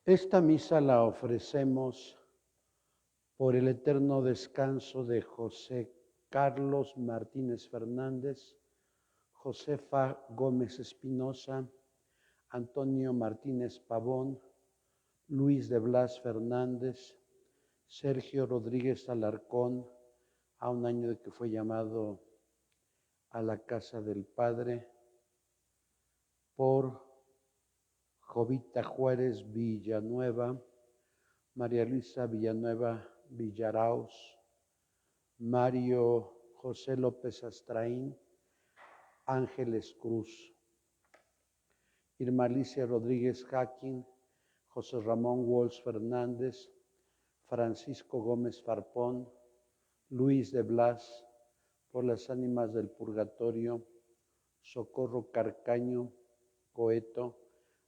Esta misa la ofrecemos por el eterno descanso de José Carlos Martínez Fernández, Josefa Gómez Espinosa, Antonio Martínez Pavón, Luis de Blas Fernández, Sergio Rodríguez Alarcón, a un año de que fue llamado a la casa del Padre, por Jovita Juárez Villanueva, María Luisa Villanueva Villaraos, Mario José López Astraín, Ángeles Cruz, Irma Alicia Rodríguez Jaquín, José Ramón Walsh Fernández, Francisco Gómez Farpón, Luis de Blas, por las ánimas del purgatorio, Socorro Carcaño Coeto,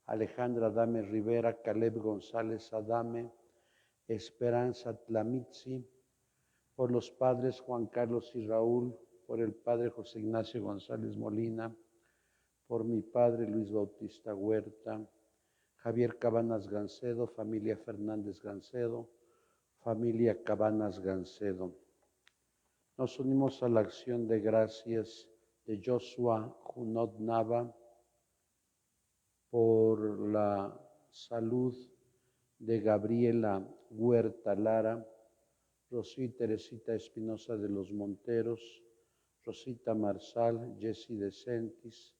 Alejandra Adame Rivera, Caleb González Adame, Esperanza Tlamitzi, por los padres Juan Carlos y Raúl, por el padre José Ignacio González Molina, por mi padre Luis Bautista Huerta, Javier Cabanas Gancedo, familia Fernández Gancedo, familia Cabanas Gancedo. Nos unimos a la acción de gracias de Joshua Junot Nava por la salud de Gabriela Huerta Lara, Rocío y Teresita Espinosa de los Monteros, Rosita Marsal, Jessy de Sentis,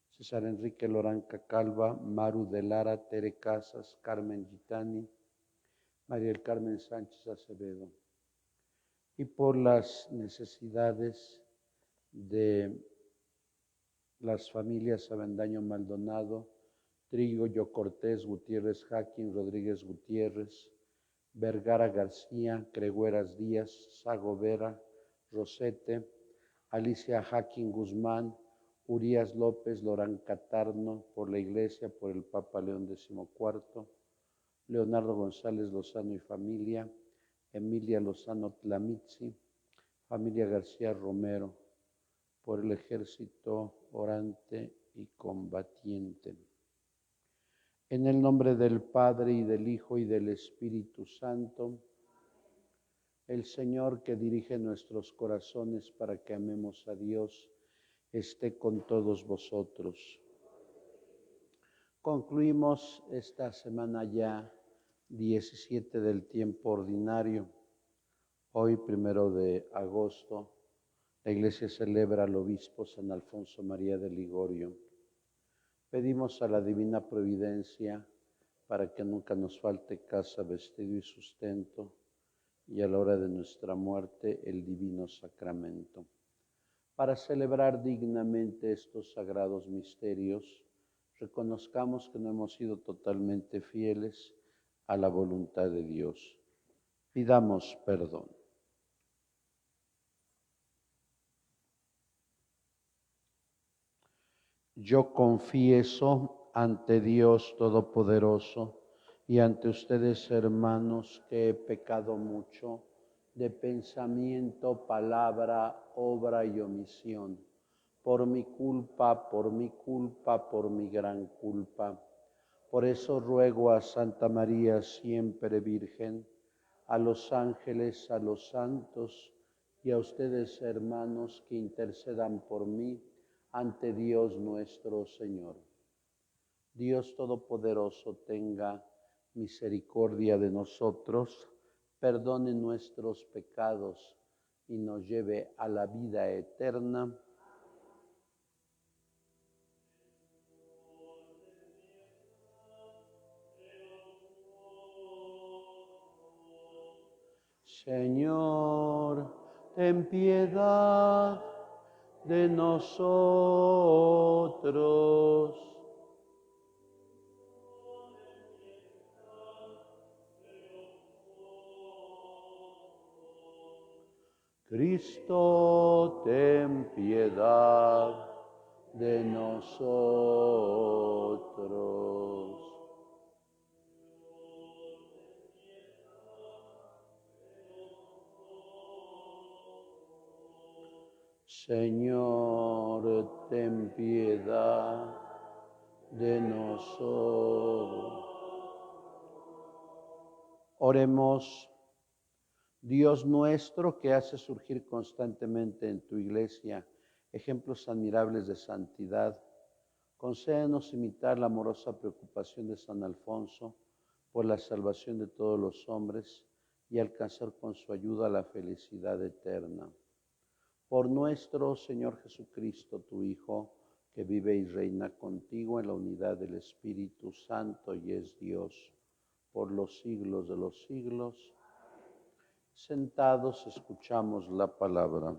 César Enrique Loranca Calva, Maru de Lara, Tere Casas, Carmen Gitani, María del Carmen Sánchez Acevedo. Y por las necesidades de las familias Avendaño Maldonado, Trigo, Yo Cortés, Gutiérrez Jaquín, Rodríguez Gutiérrez, Vergara García, Cregueras Díaz, Sago Vera, Rosete, Alicia Jaquín Guzmán, Urias López, Lorán Catarno, por la Iglesia, por el Papa León XIV, Leonardo González Lozano y familia, Emilia Lozano Tlamitzi, familia García Romero, por el Ejército Orante y Combatiente. En el nombre del Padre, y del Hijo, y del Espíritu Santo, el Señor que dirige nuestros corazones para que amemos a Dios, esté con todos vosotros. Concluimos esta semana ya 17 del tiempo ordinario. Hoy, 1 de agosto, la Iglesia celebra al obispo San Alfonso María de Ligorio. Pedimos a la Divina Providencia para que nunca nos falte casa, vestido y sustento, y a la hora de nuestra muerte el divino sacramento. Para celebrar dignamente estos sagrados misterios, reconozcamos que no hemos sido totalmente fieles a la voluntad de Dios. Pidamos perdón. Yo confieso ante Dios Todopoderoso y ante ustedes, hermanos, que he pecado mucho de pensamiento, palabra, obra y omisión, por mi culpa, por mi gran culpa. Por eso ruego a Santa María, siempre Virgen, a los ángeles, a los santos y a ustedes, hermanos, que intercedan por mí ante Dios nuestro Señor. Dios Todopoderoso tenga misericordia de nosotros, perdone nuestros pecados y nos lleve a la vida eterna. Señor, ten piedad de nosotros. Cristo, ten piedad de nosotros. Señor, ten piedad de nosotros. Oremos. Dios nuestro, que hace surgir constantemente en tu iglesia ejemplos admirables de santidad, concédenos imitar la amorosa preocupación de San Alfonso por la salvación de todos los hombres y alcanzar con su ayuda la felicidad eterna. Por nuestro Señor Jesucristo, tu Hijo, que vive y reina contigo en la unidad del Espíritu Santo y es Dios por los siglos de los siglos. Sentados escuchamos la palabra.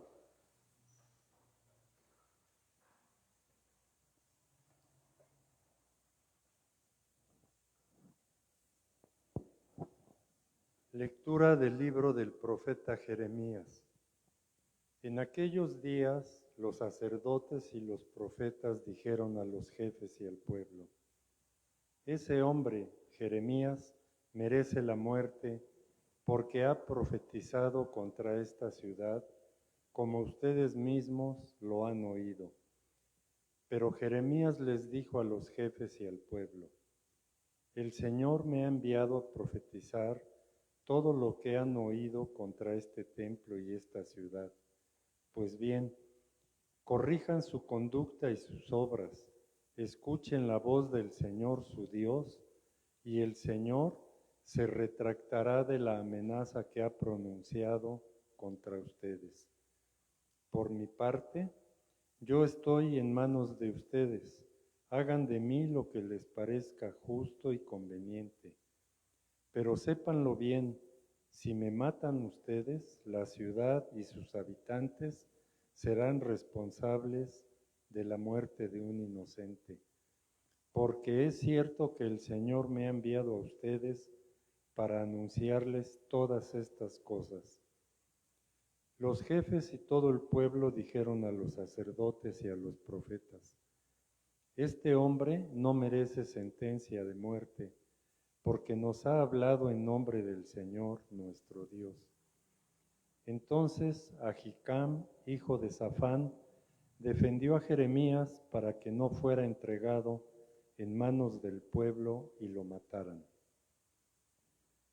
Lectura del libro del profeta Jeremías. En aquellos días los sacerdotes y los profetas dijeron a los jefes y al pueblo: ese hombre, Jeremías, merece la muerte porque ha profetizado contra esta ciudad, como ustedes mismos lo han oído. Pero Jeremías les dijo a los jefes y al pueblo: el Señor me ha enviado a profetizar todo lo que han oído contra este templo y esta ciudad. Pues bien, corrijan su conducta y sus obras, escuchen la voz del Señor su Dios, y el Señor se retractará de la amenaza que ha pronunciado contra ustedes. Por mi parte, yo estoy en manos de ustedes. Hagan de mí lo que les parezca justo y conveniente. Pero sépanlo bien, si me matan ustedes, la ciudad y sus habitantes serán responsables de la muerte de un inocente. Porque es cierto que el Señor me ha enviado a ustedes para anunciarles todas estas cosas. Los jefes y todo el pueblo dijeron a los sacerdotes y a los profetas: este hombre no merece sentencia de muerte, porque nos ha hablado en nombre del Señor nuestro Dios. Entonces Ahicam, hijo de Safán, defendió a Jeremías para que no fuera entregado en manos del pueblo y lo mataran.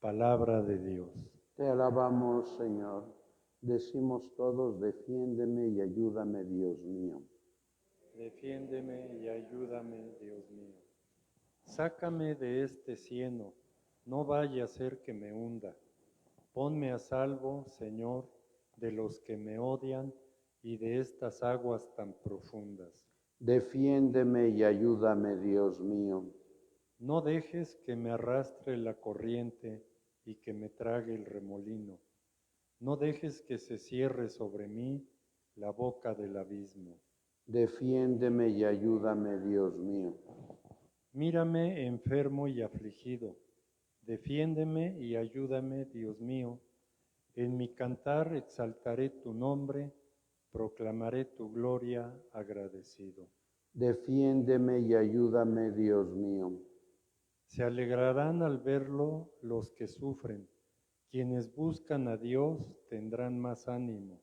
Palabra de Dios. Te alabamos, Señor. Decimos todos, defiéndeme y ayúdame, Dios mío. Defiéndeme y ayúdame, Dios mío. Sácame de este cieno, no vaya a ser que me hunda. Ponme a salvo, Señor, de los que me odian y de estas aguas tan profundas. Defiéndeme y ayúdame, Dios mío. No dejes que me arrastre la corriente y que me trague el remolino. No dejes que se cierre sobre mí la boca del abismo. Defiéndeme y ayúdame, Dios mío. Mírame enfermo y afligido. Defiéndeme y ayúdame, Dios mío. En mi cantar exaltaré tu nombre, proclamaré tu gloria agradecido. Defiéndeme y ayúdame, Dios mío. Se alegrarán al verlo los que sufren. Quienes buscan a Dios tendrán más ánimo,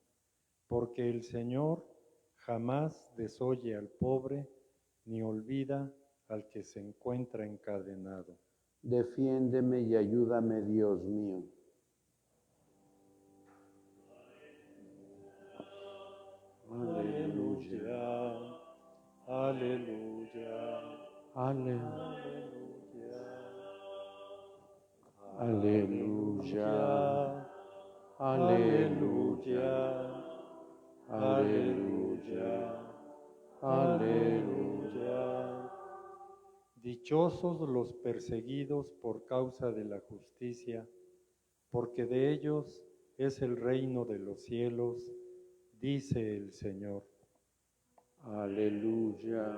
porque el Señor jamás desoye al pobre, ni olvida al que se encuentra encadenado. Defiéndeme y ayúdame, Dios mío. Aleluya, aleluya, Aleluya. aleluya, aleluya, aleluya, aleluya. Dichosos los perseguidos por causa de la justicia, porque de ellos es el reino de los cielos, dice el Señor. Aleluya.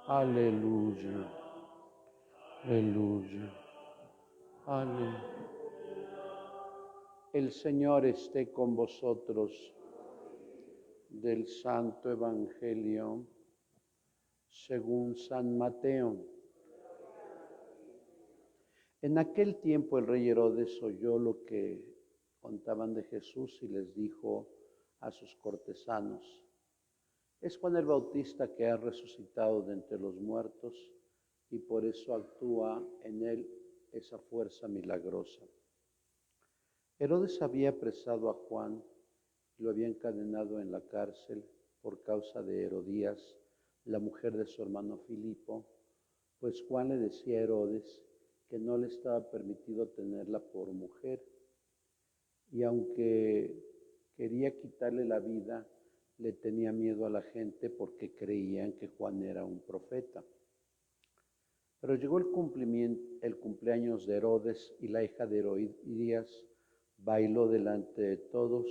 Aleluya. Aleluya. Aleluya. El Señor esté con vosotros. Del Santo Evangelio según San Mateo. En aquel tiempo el rey Herodes oyó lo que contaban de Jesús y les dijo a sus cortesanos: es Juan el Bautista que ha resucitado de entre los muertos y por eso actúa en él esa fuerza milagrosa. Herodes había apresado a Juan y lo había encadenado en la cárcel por causa de Herodías, la mujer de su hermano Filipo, pues Juan le decía a Herodes que no le estaba permitido tenerla por mujer. Y aunque quería quitarle la vida, le tenía miedo a la gente porque creían que Juan era un profeta. Pero llegó el cumpleaños de Herodes y la hija de Herodías bailó delante de todos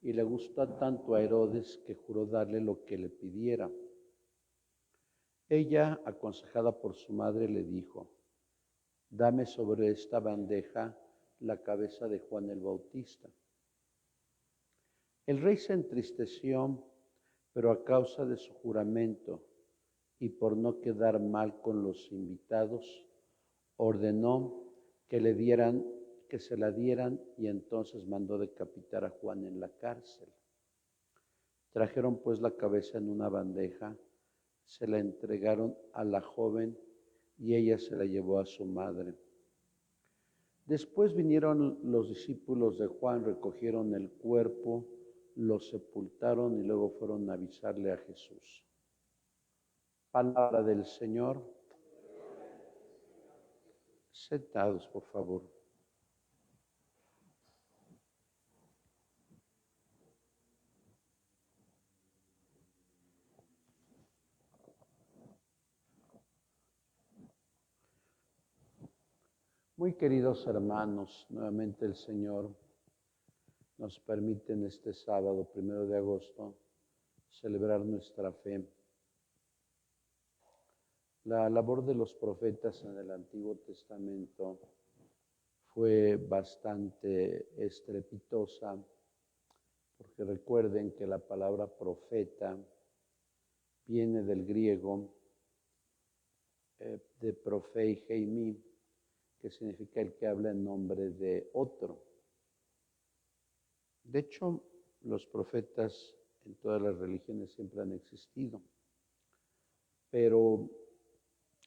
y le gustó tanto a Herodes que juró darle lo que le pidiera. Ella, aconsejada por su madre, le dijo: dame sobre esta bandeja la cabeza de Juan el Bautista. El rey se entristeció, pero a causa de su juramento y por no quedar mal con los invitados, ordenó que se la dieran y entonces mandó decapitar a Juan en la cárcel. Trajeron pues la cabeza en una bandeja, se la entregaron a la joven y ella se la llevó a su madre. Después vinieron los discípulos de Juan, recogieron el cuerpo, lo sepultaron y luego fueron a avisarle a Jesús. Palabra del Señor. Sentados, por favor. Muy queridos hermanos, nuevamente el Señor nos permite en este sábado, 1 de agosto, celebrar nuestra fe. La labor de los profetas en el Antiguo Testamento fue bastante estrepitosa, porque recuerden que la palabra profeta viene del griego de profei heimi, que significa el que habla en nombre de otro. De hecho, los profetas en todas las religiones siempre han existido, pero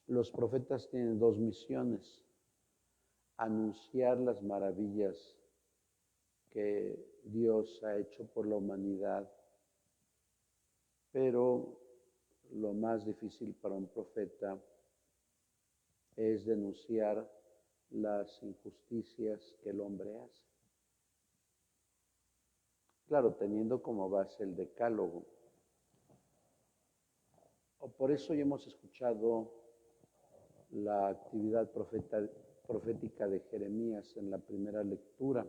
los profetas tienen dos misiones: anunciar las maravillas que Dios ha hecho por la humanidad, pero lo más difícil para un profeta es denunciar las injusticias que el hombre hace. Claro, teniendo como base el decálogo. Por eso ya hemos escuchado la actividad profética de Jeremías en la primera lectura.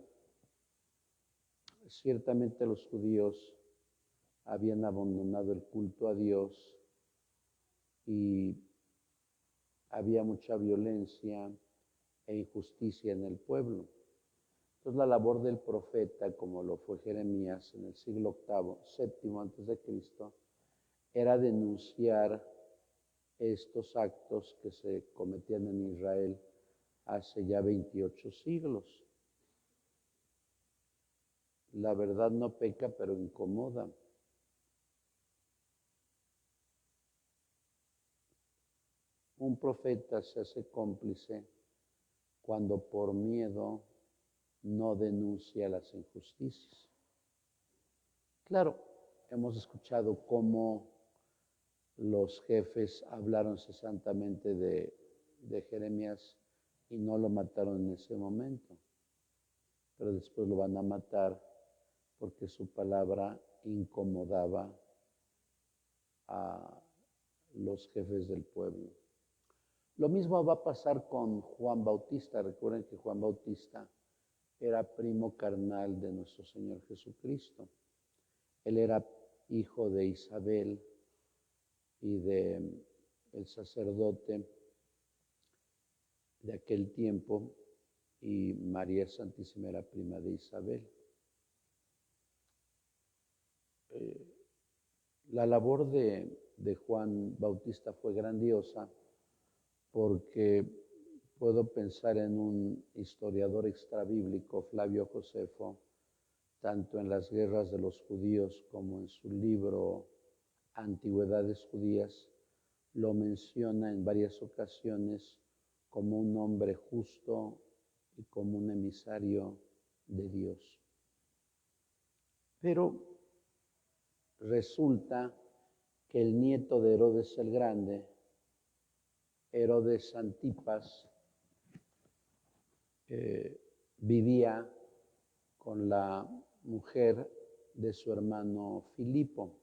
Ciertamente los judíos habían abandonado el culto a Dios y había mucha violencia e injusticia en el pueblo. Entonces la labor del profeta, como lo fue Jeremías en el siglo VII antes de Cristo, era denunciar estos actos que se cometían en Israel hace ya 28 siglos. La verdad no peca, pero incomoda. Un profeta se hace cómplice cuando por miedo no denuncia las injusticias. Claro, hemos escuchado cómo los jefes hablaron cesantemente de Jeremías y no lo mataron en ese momento, pero después lo van a matar porque su palabra incomodaba a los jefes del pueblo. Lo mismo va a pasar con Juan Bautista. Recuerden que Juan Bautista era primo carnal de nuestro Señor Jesucristo. Él era hijo de Isabel y de el sacerdote de aquel tiempo, y María Santísima era prima de Isabel. La labor de Juan Bautista fue grandiosa porque puedo pensar en un historiador extrabíblico, Flavio Josefo, tanto en las guerras de los judíos como en su libro Antigüedades Judías, lo menciona en varias ocasiones como un hombre justo y como un emisario de Dios. Pero resulta que el nieto de Herodes el Grande, Herodes Antipas, vivía con la mujer de su hermano Filipo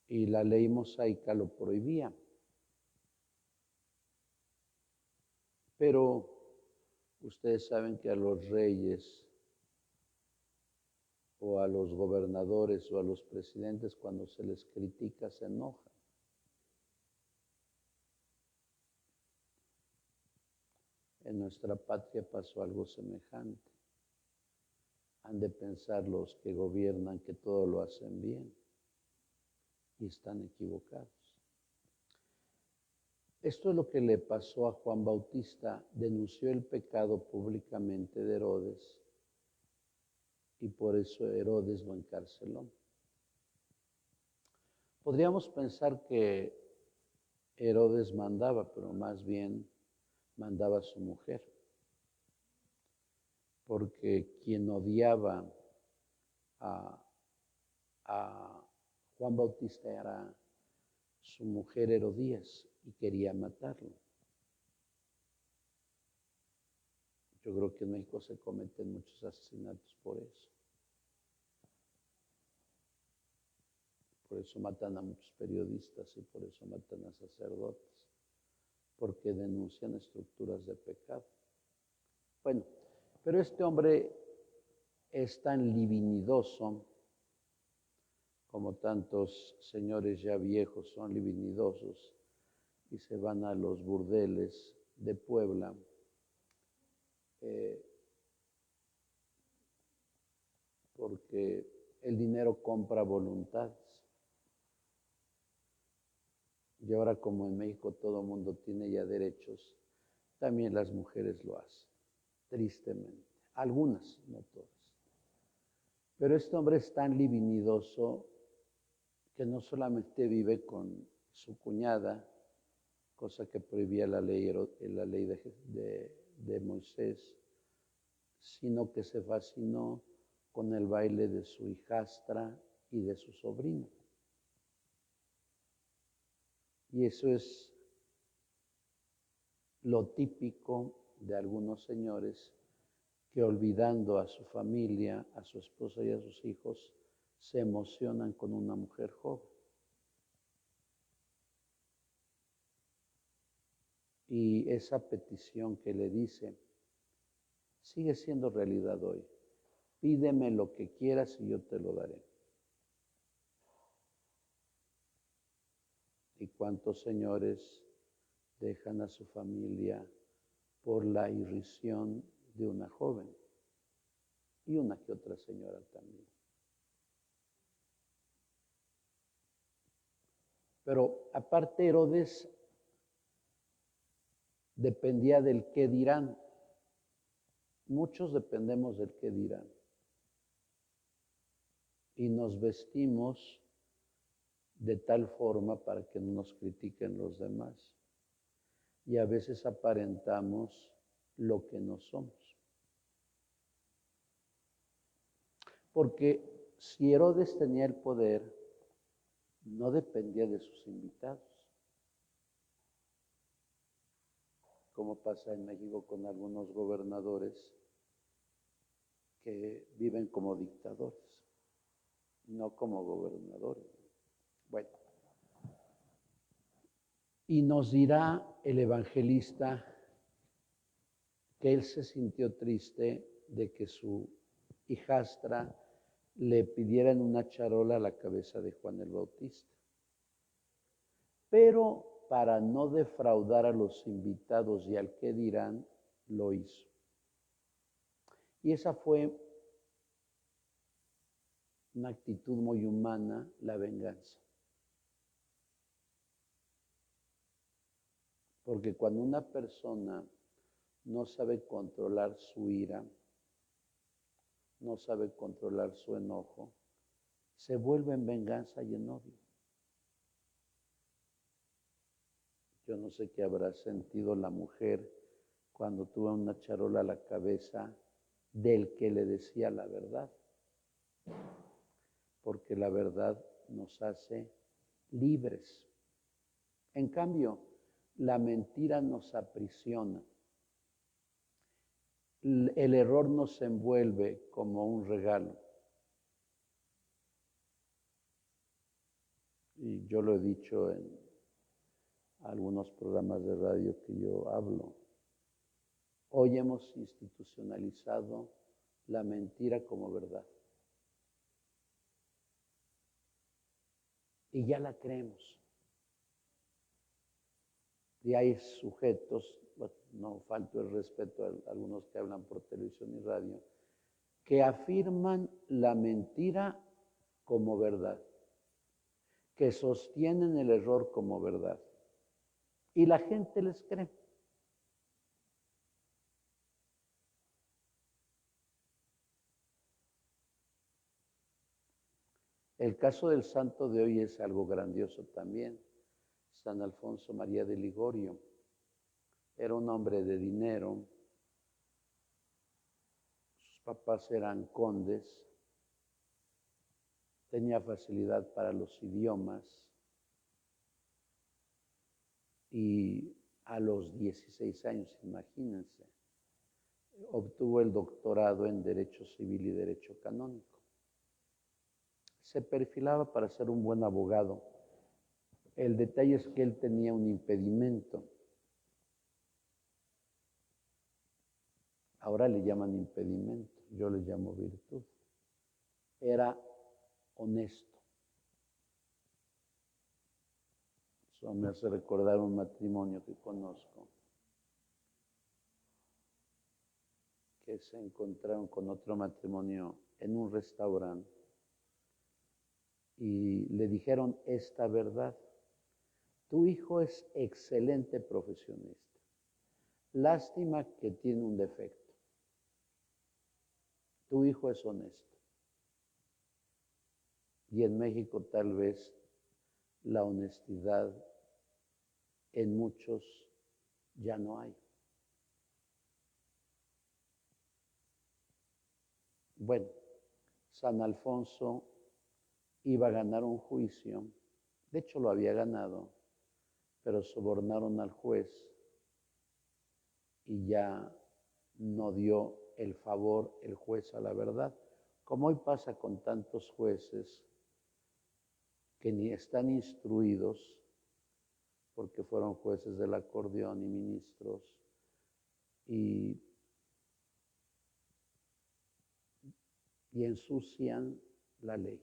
y la ley mosaica lo prohibía. Pero ustedes saben que a los reyes o a los gobernadores o a los presidentes cuando se les critica se enojan. En nuestra patria pasó algo semejante. Han de pensar los que gobiernan que todo lo hacen bien y están equivocados. Esto es lo que le pasó a Juan Bautista. Denunció el pecado públicamente de Herodes y por eso Herodes lo encarceló. Podríamos pensar que Herodes mandaba, pero más bien mandaba a su mujer, porque quien odiaba a Juan Bautista era su mujer Herodías y quería matarlo. Yo creo que en México se cometen muchos asesinatos por eso. Por eso matan a muchos periodistas y por eso matan a sacerdotes, porque denuncian estructuras de pecado. Bueno, pero este hombre es tan libidinoso, como tantos señores ya viejos son libidinosos y se van a los burdeles de Puebla. Porque el dinero compra voluntades. Y ahora como en México todo el mundo tiene ya derechos, también las mujeres lo hacen, tristemente. Algunas, no todas. Pero este hombre es tan libidinoso que no solamente vive con su cuñada, cosa que prohibía la ley de Moisés, sino que se fascinó con el baile de su hijastra y de su sobrino. Y eso es lo típico de algunos señores que olvidando a su familia, a su esposa y a sus hijos, se emocionan con una mujer joven. Y esa petición que le dice sigue siendo realidad hoy. Pídeme lo que quieras y yo te lo daré. ¿Y cuántos señores dejan a su familia por la irrisión de una joven? Y una que otra señora también. Pero aparte Herodes dependía del qué dirán. Muchos dependemos del qué dirán. Y nos vestimos de tal forma para que no nos critiquen los demás. Y a veces aparentamos lo que no somos. Porque si Herodes tenía el poder, no dependía de sus invitados. Como pasa en México con algunos gobernadores que viven como dictadores, no como gobernadores. Bueno, y nos dirá el evangelista que él se sintió triste de que su hijastra le pidiera en una charola la cabeza de Juan el Bautista. Pero para no defraudar a los invitados y al que dirán, lo hizo. Y esa fue una actitud muy humana, la venganza. Porque cuando una persona no sabe controlar su ira, no sabe controlar su enojo, se vuelve en venganza y en odio. Yo no sé qué habrá sentido la mujer cuando tuvo una charola a la cabeza del que le decía la verdad, porque la verdad nos hace libres. En cambio, la mentira nos aprisiona. El error nos envuelve como un regalo. Y yo lo he dicho en algunos programas de radio que yo hablo. Hoy hemos institucionalizado la mentira como verdad. Y ya la creemos. Y hay sujetos, bueno, no falto el respeto a algunos que hablan por televisión y radio, que afirman la mentira como verdad, que sostienen el error como verdad. Y la gente les cree. El caso del santo de hoy es algo grandioso también. San Alfonso María de Ligorio era un hombre de dinero, sus papás eran condes, tenía facilidad para los idiomas y a los 16 años, imagínense, obtuvo el doctorado en Derecho Civil y Derecho Canónico. Se perfilaba para ser un buen abogado. El detalle es que él tenía un impedimento. Ahora le llaman impedimento, yo le llamo virtud. Era honesto. Eso me hace recordar un matrimonio que conozco, que se encontraron con otro matrimonio en un restaurante y le dijeron esta verdad: tu hijo es excelente profesionista, lástima que tiene un defecto, tu hijo es honesto. Y en México tal vez la honestidad en muchos ya no hay. Bueno, San Alfonso iba a ganar un juicio, de hecho lo había ganado, pero sobornaron al juez y ya no dio el favor el juez a la verdad, como hoy pasa con tantos jueces que ni están instruidos, porque fueron jueces del acordeón y ministros, y ensucian la ley.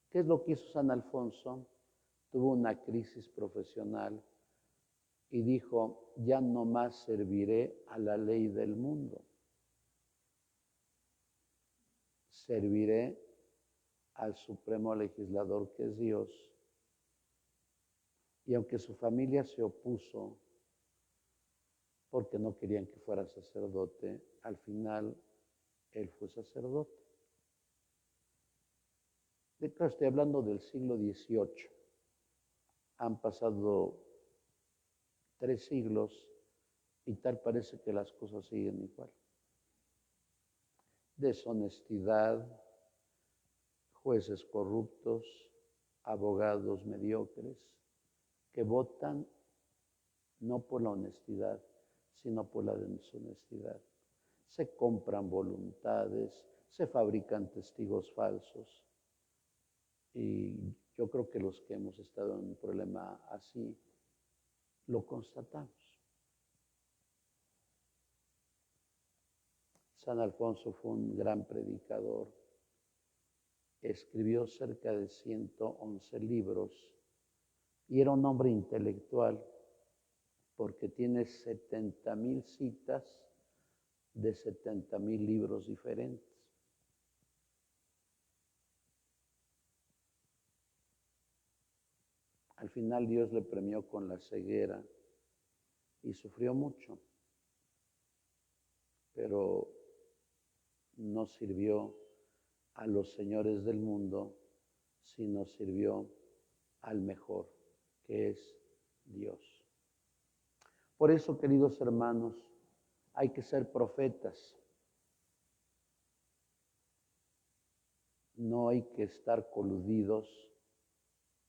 ¿Qué es lo que hizo San Alfonso? Tuvo una crisis profesional y dijo: ya no más serviré a la ley del mundo, serviré al supremo legislador que es Dios. Y aunque su familia se opuso porque no querían que fuera sacerdote, al final él fue sacerdote. Estoy hablando del siglo XVIII. Han pasado 3 siglos y tal parece que las cosas siguen igual. Deshonestidad, jueces corruptos, abogados mediocres, que votan no por la honestidad, sino por la deshonestidad. Se compran voluntades, se fabrican testigos falsos. Y yo creo que los que hemos estado en un problema así, lo constatamos. San Alfonso fue un gran predicador. Escribió cerca de 111 libros y era un hombre intelectual porque tiene 70,000 citas de 70,000 libros diferentes. Al final Dios le premió con la ceguera y sufrió mucho, pero no sirvió a los señores del mundo, sino sirvió al mejor, que es Dios. Por eso, queridos hermanos, hay que ser profetas. No hay que estar coludidos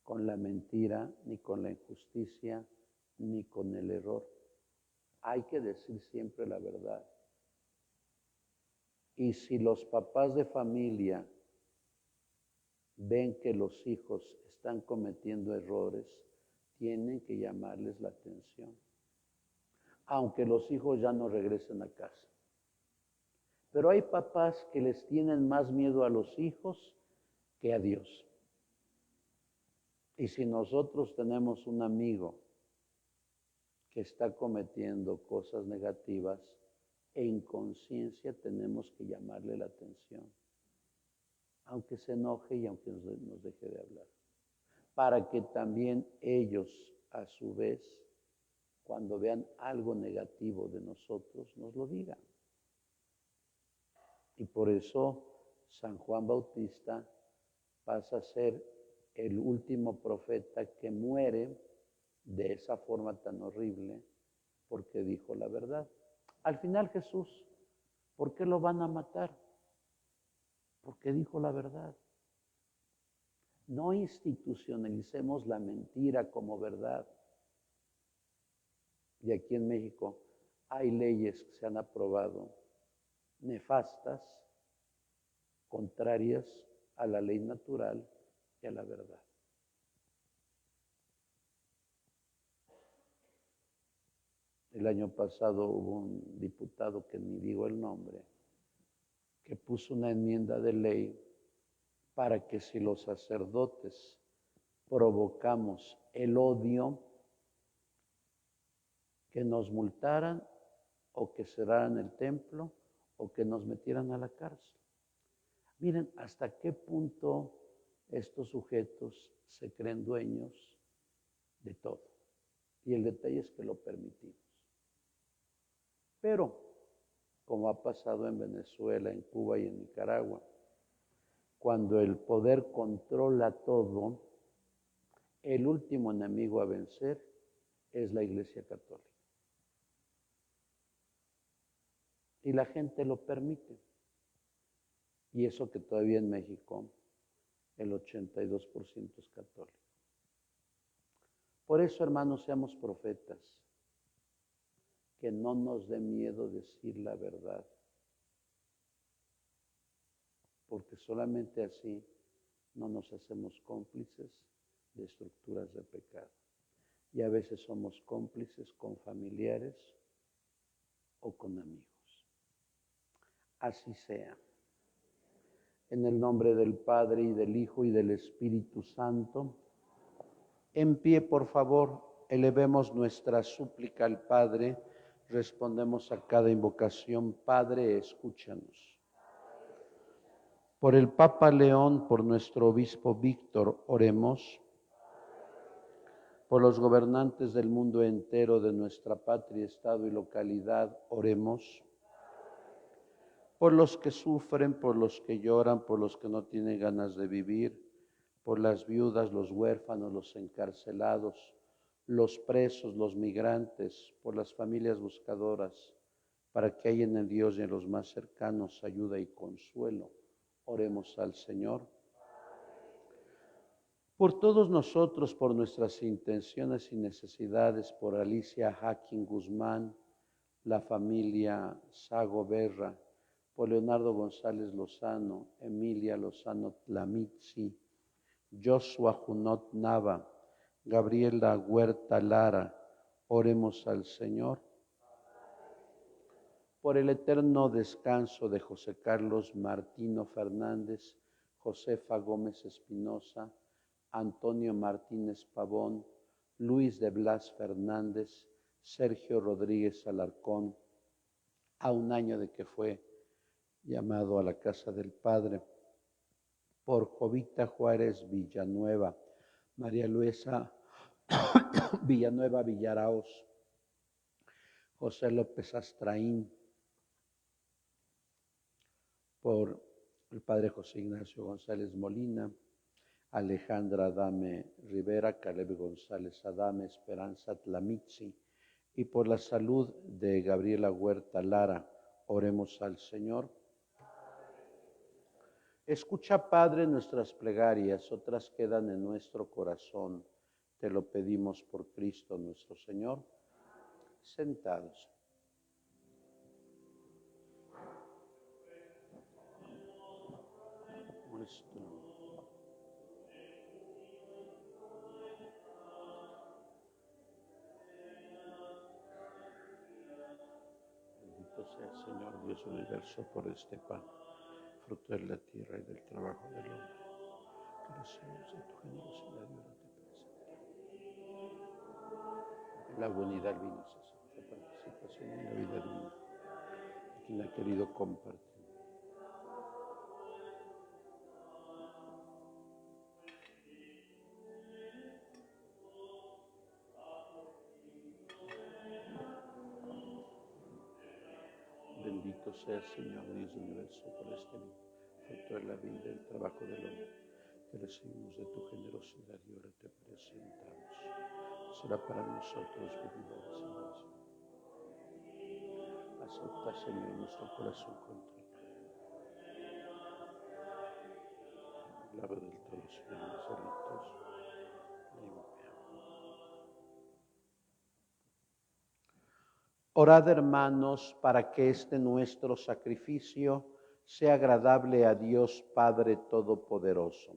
con la mentira, ni con la injusticia, ni con el error. Hay que decir siempre la verdad. Y si los papás de familia ven que los hijos están cometiendo errores, tienen que llamarles la atención. Aunque los hijos ya no regresen a casa. Pero hay papás que les tienen más miedo a los hijos que a Dios. Y si nosotros tenemos un amigo que está cometiendo cosas negativas, en conciencia tenemos que llamarle la atención, aunque se enoje y aunque nos deje de hablar, para que también ellos, a su vez, cuando vean algo negativo de nosotros, nos lo digan. Y por eso San Juan Bautista pasa a ser el último profeta que muere de esa forma tan horrible porque dijo la verdad. Al final Jesús, ¿por qué lo van a matar? Porque dijo la verdad. No institucionalicemos la mentira como verdad. Y aquí en México hay leyes que se han aprobado nefastas, contrarias a la ley natural y a la verdad. El año pasado hubo un diputado, que ni digo el nombre, que puso una enmienda de ley para que si los sacerdotes provocamos el odio, que nos multaran o que cerraran el templo o que nos metieran a la cárcel. Miren hasta qué punto estos sujetos se creen dueños de todo. Y el detalle es que lo permitimos. Pero, como ha pasado en Venezuela, en Cuba y en Nicaragua, cuando el poder controla todo, el último enemigo a vencer es la Iglesia Católica. Y la gente lo permite. Y eso que todavía en México el 82% es católico. Por eso, hermanos, seamos profetas. Que no nos dé miedo decir la verdad. Porque solamente así no nos hacemos cómplices de estructuras de pecado. Y a veces somos cómplices con familiares o con amigos. Así sea. En el nombre del Padre, y del Hijo, y del Espíritu Santo. En pie, por favor, elevemos nuestra súplica al Padre. Respondemos a cada invocación. Padre, escúchanos. Por el Papa León, por nuestro obispo Víctor, oremos. Por los gobernantes del mundo entero, de nuestra patria, estado y localidad, oremos. Por los que sufren, por los que lloran, por los que no tienen ganas de vivir, por las viudas, los huérfanos, los encarcelados, los presos, los migrantes, por las familias buscadoras, para que haya en Dios y en los más cercanos ayuda y consuelo. Oremos al Señor. Por todos nosotros, por nuestras intenciones y necesidades, por Alicia Hacking Guzmán, la familia Sago Berra, por Leonardo González Lozano, Emilia Lozano Tlamitzi, Joshua Junot Nava, Gabriela Huerta Lara, oremos al Señor. Por el eterno descanso de José Carlos Martino Fernández, Josefa Gómez Espinosa, Antonio Martínez Pavón, Luis de Blas Fernández, Sergio Rodríguez Alarcón, a un año de que fue llamado a la casa del Padre. Por Jovita Juárez Villanueva, María Luisa Villanueva Villaraos, José López Astraín, por el Padre José Ignacio González Molina, Alejandra Adame Rivera, Caleb González Adame, Esperanza Tlamitzi, y por la salud de Gabriela Huerta Lara, oremos al Señor. Escucha, Padre, nuestras plegarias, otras quedan en nuestro corazón. Te lo pedimos por Cristo nuestro Señor. Sentados. Bendito sea el Señor Dios del universo por este pan, fruto de la tierra y del trabajo del hombre. Que recibimos de tu generosidad y ahora te presentamos. La unidad vino la participación en la vida divina, quien ha querido compartir. Bendito sea el Señor Dios del universo por este vino, fruto de la vida y el trabajo del hombre, que recibimos de tu generosidad y ahora te presentamos. Será para nosotros vida y salvación. Acepta, Señor, nuestro corazón contrito. Lava del todo, Señor, mis delitos. Limpia. Orad, hermanos, para que este nuestro sacrificio sea agradable a Dios Padre Todopoderoso.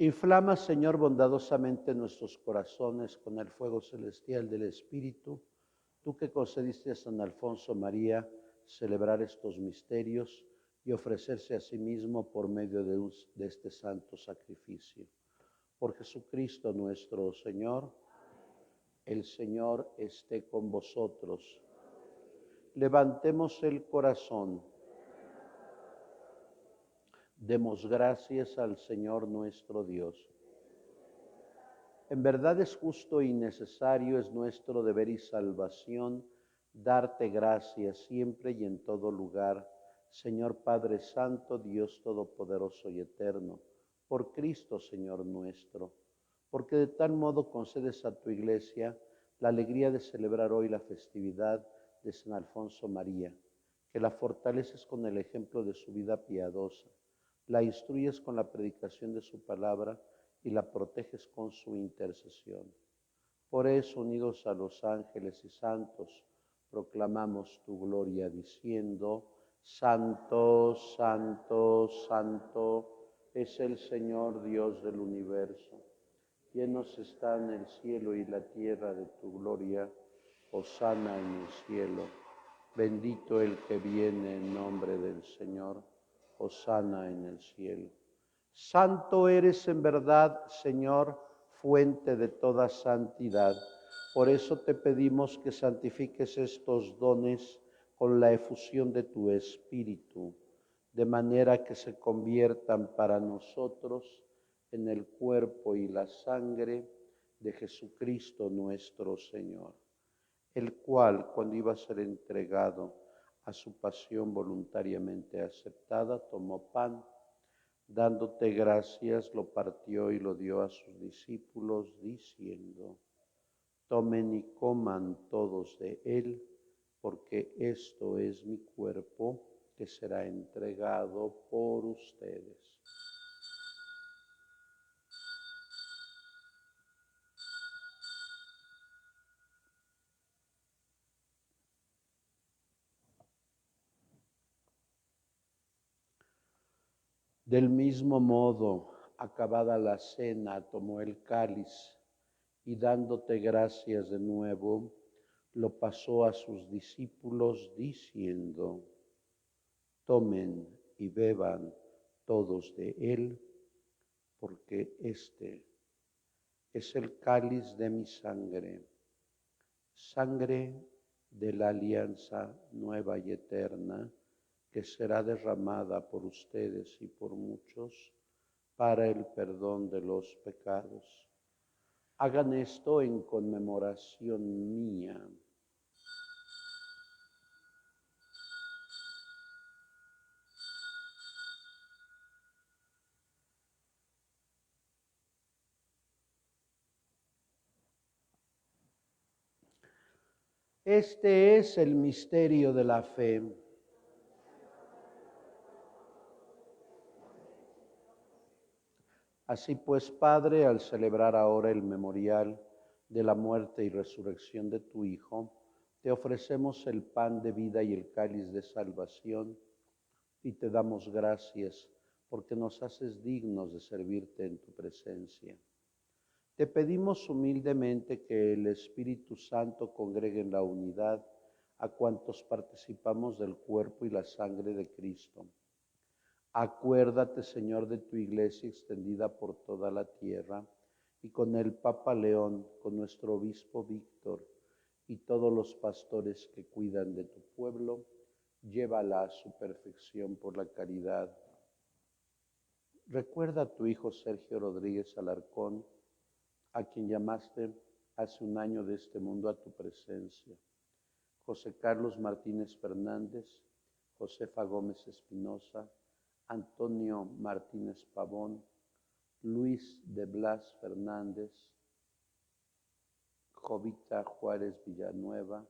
Inflama, Señor, bondadosamente nuestros corazones con el fuego celestial del Espíritu, tú que concediste a San Alfonso María celebrar estos misterios y ofrecerse a sí mismo por medio de este santo sacrificio. Por Jesucristo nuestro Señor, el Señor esté con vosotros. Levantemos el corazón. Demos gracias al Señor nuestro Dios. En verdad es justo y necesario, es nuestro deber y salvación, darte gracias siempre y en todo lugar, Señor Padre Santo, Dios Todopoderoso y Eterno, por Cristo, Señor nuestro, porque de tal modo concedes a tu Iglesia la alegría de celebrar hoy la festividad de San Alfonso María, que la fortaleces con el ejemplo de su vida piadosa, la instruyes con la predicación de su palabra y la proteges con su intercesión. Por eso, unidos a los ángeles y santos, proclamamos tu gloria diciendo: Santo, Santo, Santo es el Señor Dios del universo. Llenos están el cielo y la tierra de tu gloria. Hosana en el cielo. Bendito el que viene en nombre del Señor. Hosana en el cielo. Santo eres en verdad, Señor, fuente de toda santidad. Por eso te pedimos que santifiques estos dones con la efusión de tu Espíritu, de manera que se conviertan para nosotros en el cuerpo y la sangre de Jesucristo nuestro Señor, el cual, cuando iba a ser entregado a su pasión voluntariamente aceptada, tomó pan, dándote gracias, lo partió y lo dio a sus discípulos, diciendo: tomen y coman todos de él, porque esto es mi cuerpo que será entregado por ustedes. Del mismo modo, acabada la cena, tomó el cáliz y dándote gracias de nuevo, lo pasó a sus discípulos diciendo: tomen y beban todos de él, porque este es el cáliz de mi sangre, sangre de la alianza nueva y eterna, que será derramada por ustedes y por muchos para el perdón de los pecados. Hagan esto en conmemoración mía. Este es el misterio de la fe. Así pues, Padre, al celebrar ahora el memorial de la muerte y resurrección de tu Hijo, te ofrecemos el pan de vida y el cáliz de salvación, y te damos gracias porque nos haces dignos de servirte en tu presencia. Te pedimos humildemente que el Espíritu Santo congregue en la unidad a cuantos participamos del cuerpo y la sangre de Cristo. Acuérdate, Señor, de tu iglesia extendida por toda la tierra, y con el Papa León, con nuestro obispo Víctor, y todos los pastores que cuidan de tu pueblo, llévala a su perfección por la caridad. Recuerda a tu hijo Sergio Rodríguez Alarcón, a quien llamaste hace un año de este mundo a tu presencia. José Carlos Martínez Fernández, Josefa Gómez Espinosa, Antonio Martínez Pavón, Luis de Blas Fernández, Jovita Juárez Villanueva,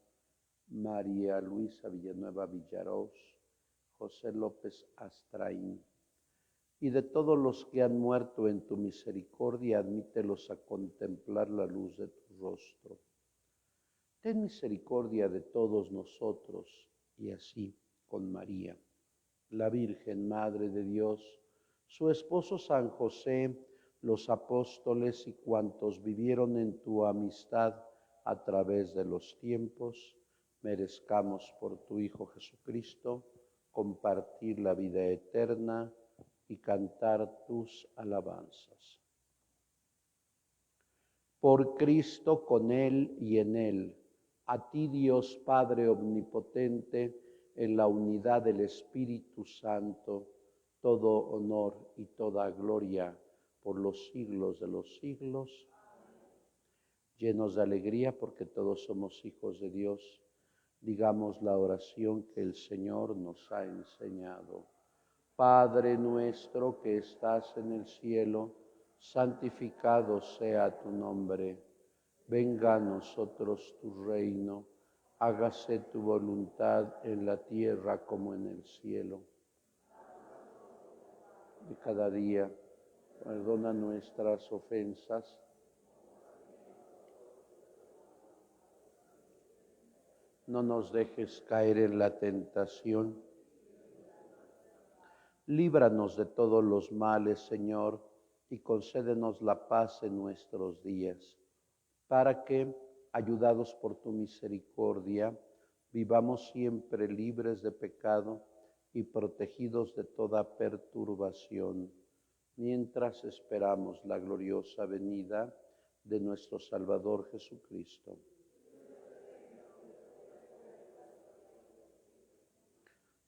María Luisa Villanueva Villarós, José López Astraín, y de todos los que han muerto en tu misericordia, admítelos a contemplar la luz de tu rostro. Ten misericordia de todos nosotros, y así con María, la Virgen Madre de Dios, su esposo San José, los apóstoles y cuantos vivieron en tu amistad a través de los tiempos, merezcamos por tu Hijo Jesucristo compartir la vida eterna y cantar tus alabanzas. Por Cristo, con Él y en Él, a ti Dios Padre Omnipotente, en la unidad del Espíritu Santo, todo honor y toda gloria por los siglos de los siglos. Llenos de alegría porque todos somos hijos de Dios, digamos la oración que el Señor nos ha enseñado. Padre nuestro que estás en el cielo, santificado sea tu nombre. Venga a nosotros tu reino, hágase tu voluntad en la tierra como en el cielo. De cada día, perdona nuestras ofensas. No nos dejes caer en la tentación. Líbranos de todos los males, Señor, y concédenos la paz en nuestros días, para que, ayudados por tu misericordia, vivamos siempre libres de pecado y protegidos de toda perturbación, mientras esperamos la gloriosa venida de nuestro Salvador Jesucristo.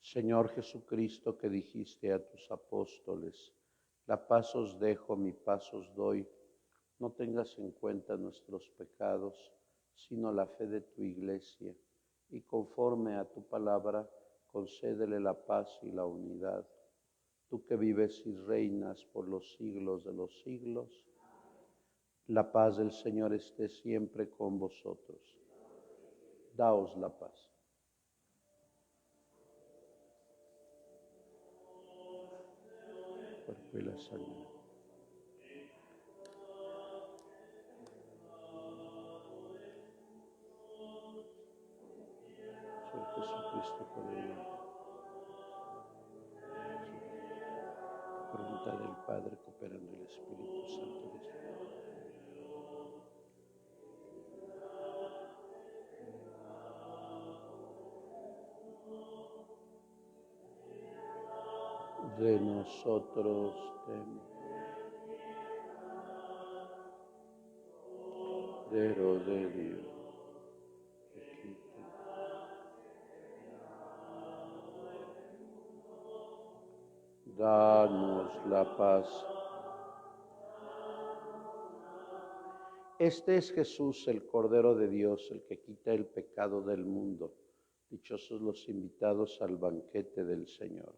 Señor Jesucristo, que dijiste a tus apóstoles, la paz os dejo, mi paz os doy. No tengas en cuenta nuestros pecados, sino la fe de tu iglesia, y conforme a tu palabra, concédele la paz y la unidad. Tú que vives y reinas por los siglos de los siglos, la paz del Señor esté siempre con vosotros. Daos la paz. Cuerpo y la sangre. Señor Jesucristo, por el por voluntad del Padre, cooperando el Espíritu Santo. De nosotros ten. Cordero de Dios, que quita. Danos la paz. Este es Jesús, el Cordero de Dios, el que quita el pecado del mundo. Dichosos los invitados al banquete del Señor.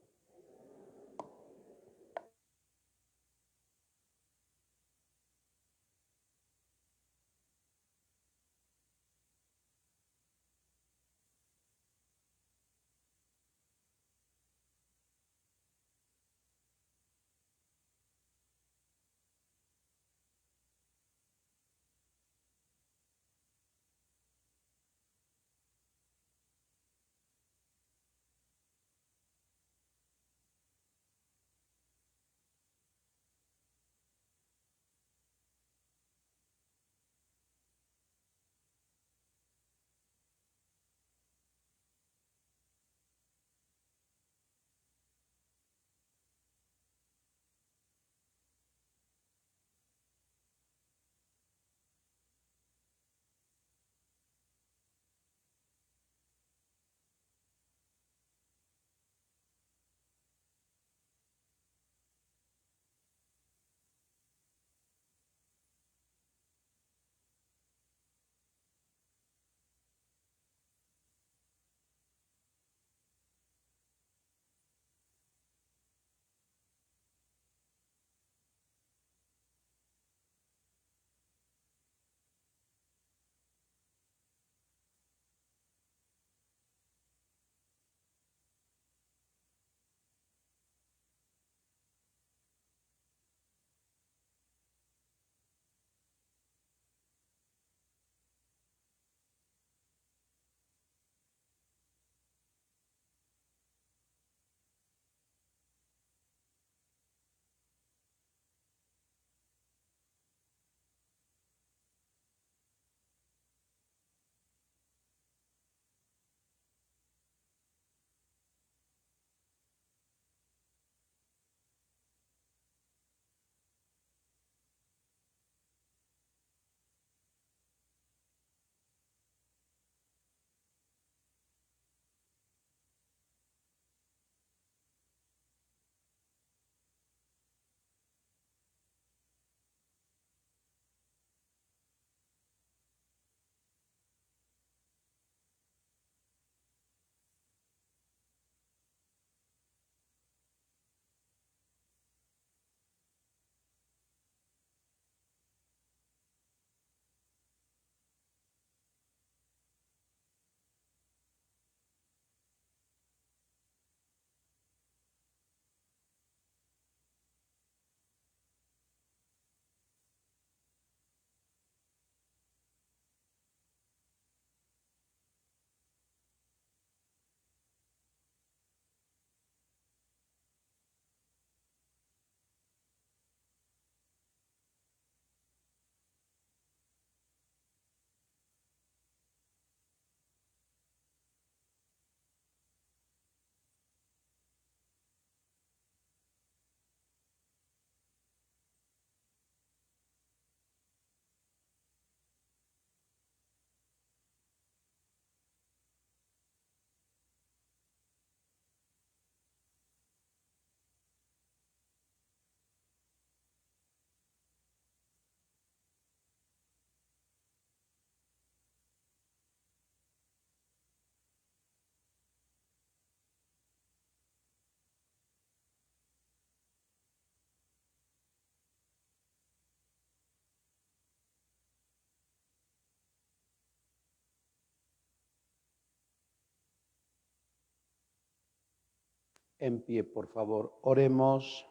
En pie, por favor, oremos.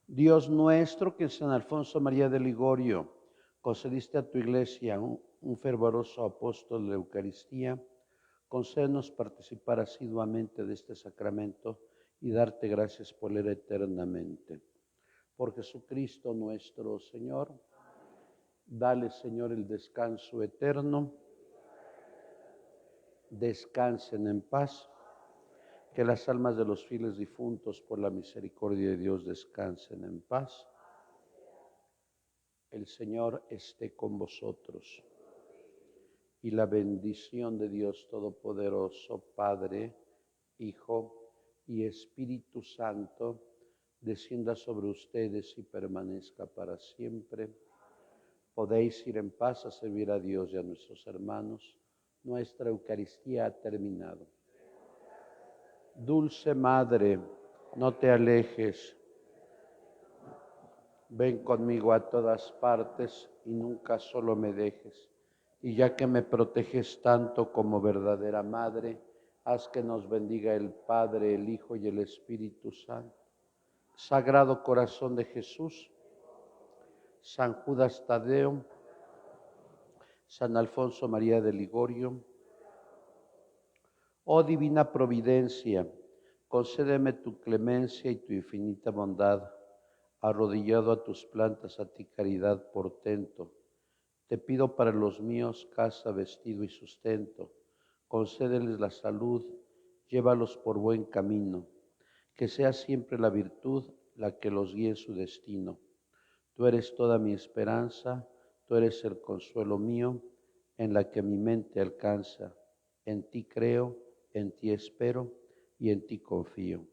Dios nuestro, que en San Alfonso María de Ligorio concediste a tu iglesia un fervoroso apóstol de la Eucaristía, concédenos participar asiduamente de este sacramento y darte gracias por él eternamente. Por Jesucristo nuestro Señor, dale, Señor, el descanso eterno. Descansen en paz. Que las almas de los fieles difuntos, por la misericordia de Dios, descansen en paz. El Señor esté con vosotros. Y la bendición de Dios Todopoderoso, Padre, Hijo y Espíritu Santo, descienda sobre ustedes y permanezca para siempre. Podéis ir en paz a servir a Dios y a nuestros hermanos. Nuestra Eucaristía ha terminado. Dulce Madre, no te alejes. Ven conmigo a todas partes y nunca solo me dejes. Y ya que me proteges tanto como verdadera Madre, haz que nos bendiga el Padre, el Hijo y el Espíritu Santo. Sagrado Corazón de Jesús, San Judas Tadeo, San Alfonso María de Ligorio, oh Divina Providencia, concédeme tu clemencia y tu infinita bondad. Arrodillado a tus plantas, a ti caridad portento. Te pido para los míos casa, vestido y sustento. Concédeles la salud, llévalos por buen camino. Que sea siempre la virtud la que los guíe en su destino. Tú eres toda mi esperanza, tú eres el consuelo mío, en la que mi mente alcanza. En ti creo, en ti espero y en ti confío.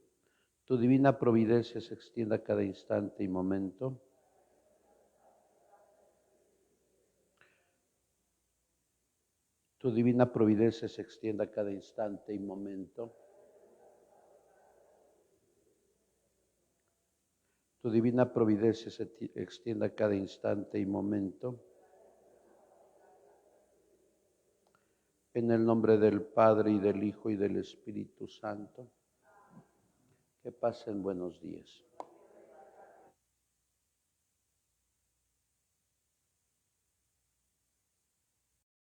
Tu divina providencia se extienda a cada instante y momento. Tu divina providencia se extienda a cada instante y momento. Tu divina providencia se extienda a cada instante y momento. En el nombre del Padre, y del Hijo, y del Espíritu Santo. Que pasen buenos días.